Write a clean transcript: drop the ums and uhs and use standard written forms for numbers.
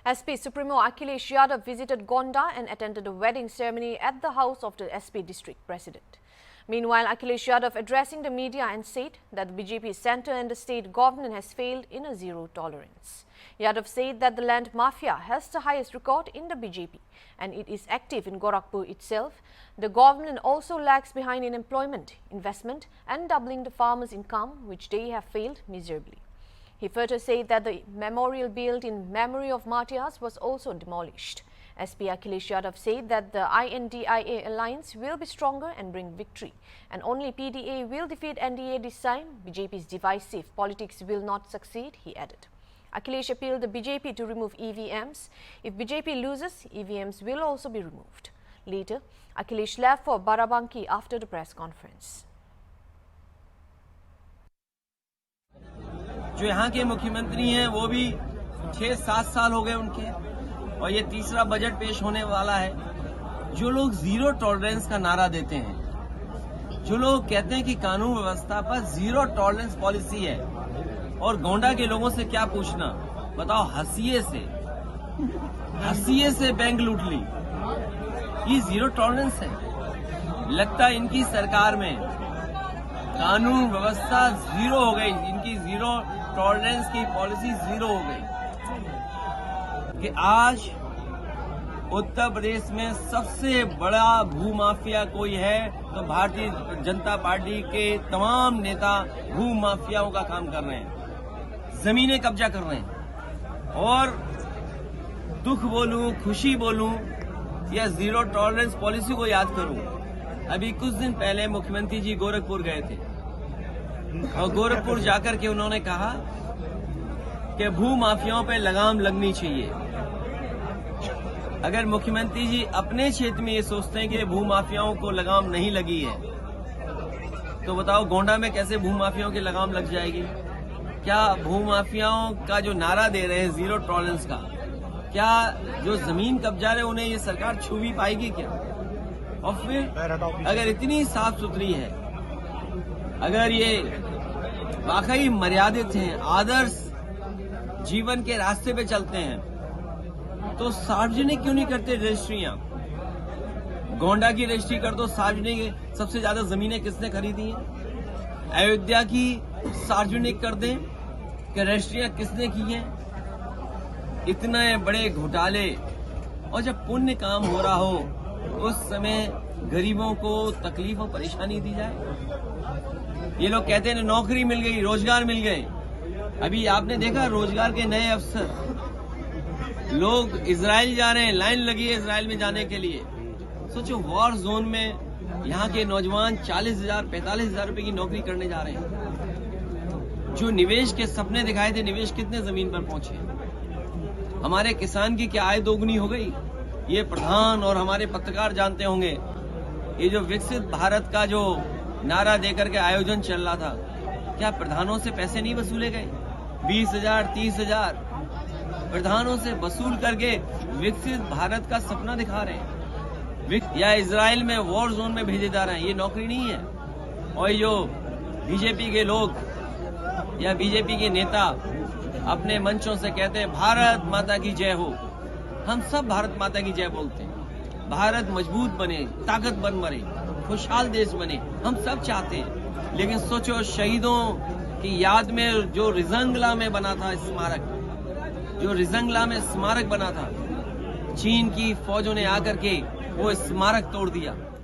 SP Supremo Akhilesh Yadav visited Gonda and attended a wedding ceremony at the house of the SP district president. Meanwhile, Akhilesh Yadav addressing the media and said that the BJP centre and the state government has failed in a zero tolerance. Yadav said that the land mafia has the highest record in the BJP and it is active in Gorakhpur itself. The government also lags behind in employment, investment and doubling the farmers' income, which they have failed miserably. He further said that the memorial built in memory of martyrs was also demolished. SP Akhilesh Yadav said that the INDIA alliance will be stronger and bring victory, and only PDA will defeat NDA this time. BJP's divisive politics will not succeed, he added. Akhilesh appealed the BJP to remove EVMs. If BJP loses, EVMs will also be removed. Later, Akhilesh left for Barabanki after the press conference. जो यहाँ के मुख्यमंत्री हैं वो भी 6-7 साल हो गए उनके, और ये तीसरा बजट पेश होने वाला है। जो लोग जीरो टॉलरेंस का नारा देते हैं, जो लोग कहते हैं कि कानून व्यवस्था पर जीरो टॉलरेंस पॉलिसी है, और गोंडा के लोगों से क्या पूछना, बताओ, हंसिए से बैंक लूट ली, ये जीरो टॉलरेंस है। लगता है इनकी सरकार में कानून व्यवस्था जीरो हो गई, इनकी जीरो टॉलरेंस की पॉलिसी जीरो हो गई। कि आज उत्तर प्रदेश में सबसे बड़ा भूमाफिया कोई है तो भारतीय जनता पार्टी के तमाम नेता भूमाफियाओं का काम कर रहे हैं, जमीनें कब्जा कर रहे हैं। और दुख बोलूं, खुशी बोलूं या जीरो टॉलरेंस पॉलिसी को याद करूं, अभी कुछ दिन पहले मुख्यमंत्री जी गोरखपुर गए थे और गोरखपुर जाकर के उन्होंने कहा कि भूमाफियाओं पे लगाम लगनी चाहिए। अगर मुख्यमंत्री जी अपने क्षेत्र में ये सोचते हैं कि भूमाफियाओं को लगाम नहीं लगी है, तो बताओ गोंडा में कैसे भूमाफियाओं की लगाम लग जाएगी? क्या भूमाफियाओं का जो नारा दे रहे हैं जीरो टॉलरेंस का, क्या जो जमीन कब्जा रहे उन्हें ये सरकार छू भी पाएगी क्या? और फिर अगर इतनी साफ सुथरी है, अगर ये वाकई मर्यादित हैं, आदर्श जीवन के रास्ते पे चलते हैं, तो सार्वजनिक क्यों नहीं करते रजिस्ट्रियां? गोंडा की रजिस्ट्री कर दो। सार्वजनिक सबसे ज्यादा जमीनें किसने खरीदी हैं? अयोध्या की सार्वजनिक कर दें कि रजिस्ट्रियां किसने की हैं? इतने बड़े घोटाले, और जब पुण्य काम हो रहा हो उस समय गरीबों को तकलीफ और परेशानी दी जाए। ये लोग कहते हैं नौकरी मिल गई, रोजगार मिल गए। अभी आपने देखा रोजगार के नए अवसर, लोग इजराइल जा रहे हैं, लाइन लगी है इजराइल में जाने के लिए। सोचो, वॉर जोन में यहाँ के नौजवान 40,000 45,000 रुपए की नौकरी करने जा रहे हैं। जो निवेश के सपने दिखाए थे, निवेश कितने जमीन पर पहुंचे? हमारे किसान की क्या आय दोगुनी हो गई? ये प्रधान और हमारे पत्रकार जानते होंगे। ये जो विकसित भारत का जो नारा देकर के आयोजन चल रहा था, क्या प्रधानों से पैसे नहीं वसूले गए? 20,000 30,000 प्रधानों से वसूल करके विकसित भारत का सपना दिखा रहे हैं, या इजराइल में वॉर जोन में भेजे जा रहे हैं। ये नौकरी नहीं है। और जो बीजेपी के लोग या बीजेपी के नेता अपने मंचों से कहते हैं भारत माता की जय हो, हम सब भारत माता की जय बोलते हैं। भारत मजबूत बने, ताकतवर बने, खुशहाल देश बने, हम सब चाहते हैं। लेकिन सोचो, शहीदों की याद में जो रिजंगला में बना था स्मारक, जो रिजंगला में स्मारक बना था, चीन की फौजों ने आकर के वो स्मारक तोड़ दिया।